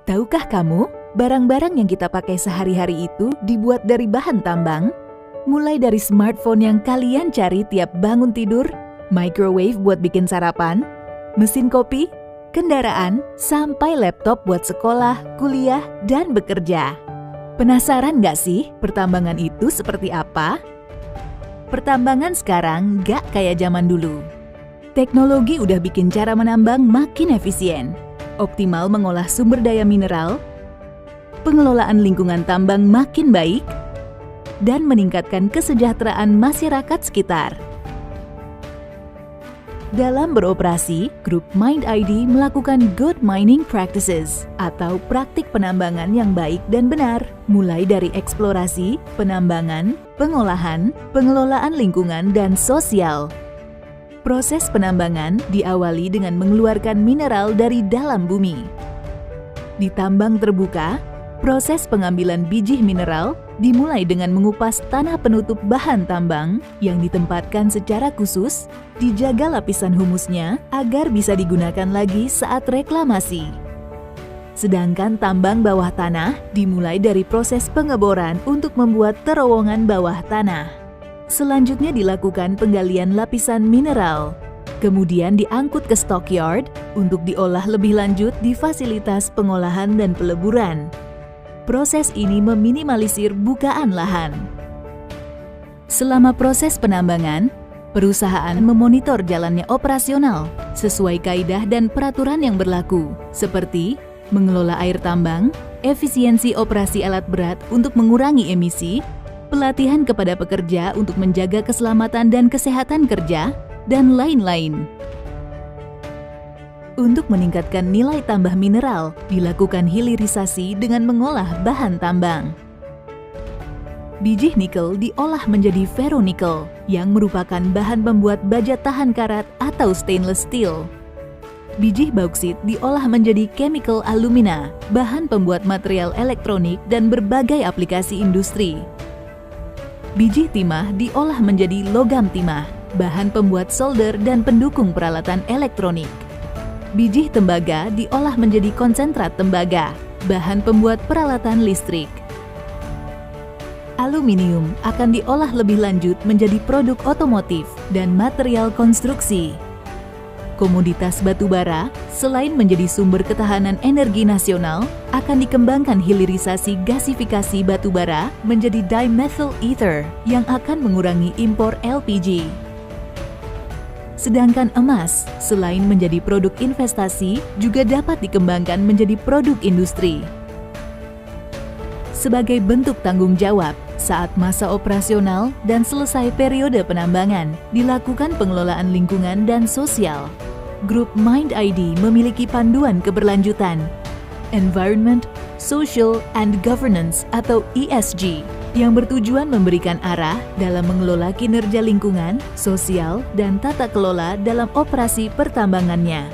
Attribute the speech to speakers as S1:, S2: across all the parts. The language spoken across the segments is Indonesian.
S1: Tahukah kamu, barang-barang yang kita pakai sehari-hari itu dibuat dari bahan tambang? Mulai dari smartphone yang kalian cari tiap bangun tidur, microwave buat bikin sarapan, mesin kopi, kendaraan, sampai laptop buat sekolah, kuliah, dan bekerja. Penasaran nggak sih pertambangan itu seperti apa? Pertambangan sekarang nggak kayak zaman dulu. Teknologi udah bikin cara menambang makin efisien, optimal mengolah sumber daya mineral, pengelolaan lingkungan tambang makin baik, dan meningkatkan kesejahteraan masyarakat sekitar. Dalam beroperasi, grup MindID melakukan good mining practices atau praktik penambangan yang baik dan benar, mulai dari eksplorasi, penambangan, pengolahan, pengelolaan lingkungan, dan sosial. Proses penambangan diawali dengan mengeluarkan mineral dari dalam bumi. Di tambang terbuka, proses pengambilan biji mineral dimulai dengan mengupas tanah penutup bahan tambang yang ditempatkan secara khusus, dijaga lapisan humusnya agar bisa digunakan lagi saat reklamasi. Sedangkan tambang bawah tanah dimulai dari proses pengeboran untuk membuat terowongan bawah tanah. Selanjutnya dilakukan penggalian lapisan mineral, kemudian diangkut ke stockyard untuk diolah lebih lanjut di fasilitas pengolahan dan peleburan. Proses ini meminimalisir bukaan lahan. Selama proses penambangan, perusahaan memonitor jalannya operasional sesuai kaidah dan peraturan yang berlaku, seperti mengelola air tambang, efisiensi operasi alat berat untuk mengurangi emisi, pelatihan kepada pekerja untuk menjaga keselamatan dan kesehatan kerja, dan lain-lain. Untuk meningkatkan nilai tambah mineral, dilakukan hilirisasi dengan mengolah bahan tambang. Biji nikel diolah menjadi ferronikel, yang merupakan bahan pembuat baja tahan karat atau stainless steel. Biji bauksit diolah menjadi chemical alumina, bahan pembuat material elektronik dan berbagai aplikasi industri. Biji timah diolah menjadi logam timah, bahan pembuat solder dan pendukung peralatan elektronik. Biji tembaga diolah menjadi konsentrat tembaga, bahan pembuat peralatan listrik. Aluminium akan diolah lebih lanjut menjadi produk otomotif dan material konstruksi. Komoditas batubara, selain menjadi sumber ketahanan energi nasional, akan dikembangkan hilirisasi gasifikasi batubara menjadi dimethyl ether yang akan mengurangi impor LPG. Sedangkan emas, selain menjadi produk investasi, juga dapat dikembangkan menjadi produk industri. Sebagai bentuk tanggung jawab, saat masa operasional dan selesai periode penambangan, dilakukan pengelolaan lingkungan dan sosial. Grup MindID memiliki panduan keberlanjutan, Environment, Social, and Governance atau ESG, yang bertujuan memberikan arah dalam mengelola kinerja lingkungan, sosial, dan tata kelola dalam operasi pertambangannya.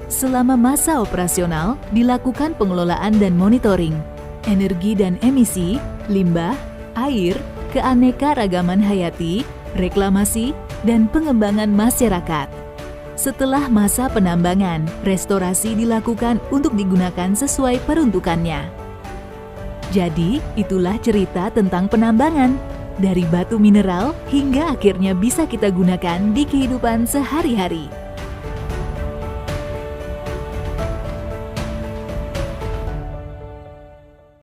S1: Selama masa operasional, dilakukan pengelolaan dan monitoring, energi dan emisi, limbah, air, keanekaragaman hayati, reklamasi, dan pengembangan masyarakat. Setelah masa penambangan, restorasi dilakukan untuk digunakan sesuai peruntukannya. Jadi, itulah cerita tentang penambangan, dari batu mineral hingga akhirnya bisa kita gunakan di kehidupan sehari-hari.